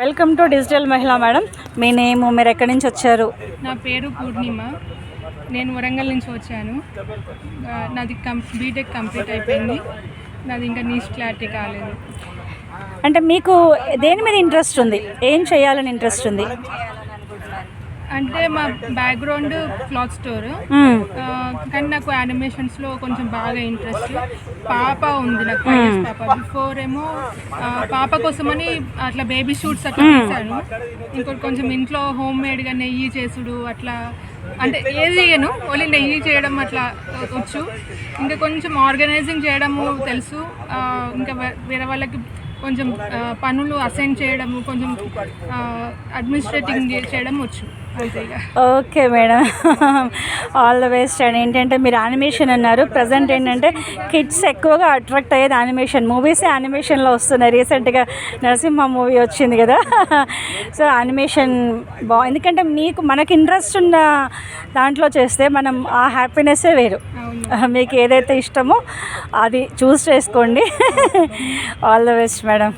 Welcome to digital మహిళా madam. మీ name, మీరు ఎక్కడి నుంచి వచ్చారు? నా పేరు పూర్ణిమ. నేను వరంగల్ నుంచి వచ్చాను. నాది బీటెక్ కంప్లీట్ అయిపోయింది. నాది ఇంకా నీట్ క్లారిటీ కాలేదు. అంటే మీకు దేని మీద ఇంట్రెస్ట్ ఉంది? ఏం చేయాలని ఇంట్రెస్ట్ ఉంది? అంటే మా బ్యాక్గ్రౌండ్ క్లాత్ స్టోర్, కానీ నాకు యానిమేషన్స్లో కొంచెం బాగా ఇంట్రెస్ట్. పాప ఉంది నాకు, పాప. బిఫోర్ ఏమో పాప కోసమని అట్లా బేబీ షూట్స్ అట్లా చేశాను. ఇంకోటి కొంచెం ఇంట్లో హోమ్ మేడ్గా నెయ్యి చేసుడు అట్లా, అంటే ఏది చేయను, ఓన్లీ నెయ్యి చేయడం అట్లా వచ్చు. ఇంకా కొంచెం ఆర్గనైజింగ్ చేయడము తెలుసు. ఇంకా వేరే వాళ్ళకి కొంచెం పనులు అసైన్ చేయడము, కొంచెం అడ్మినిస్ట్రేటింగ్ చేయడం వచ్చు. Okay madam, all the best. And ఏంటంటే మీరు యానిమేషన్ అన్నారు, ప్రజెంట్ ఏంటంటే కిడ్స్ ఎక్కువగా అట్రాక్ట్ అయ్యేది యానిమేషన్. మూవీస్ యానిమేషన్లో వస్తున్నాయి. రీసెంట్గా నరసింహ మూవీ వచ్చింది కదా. సో యానిమేషన్ ఎందుకంటే మనకి ఇంట్రెస్ట్ ఉన్న దాంట్లో చేస్తే మనం ఆ హ్యాపీనెస్సే వేరు. మీకు ఏదైతే ఇష్టమో అది చూస్ చేసుకోండి. All the best madam.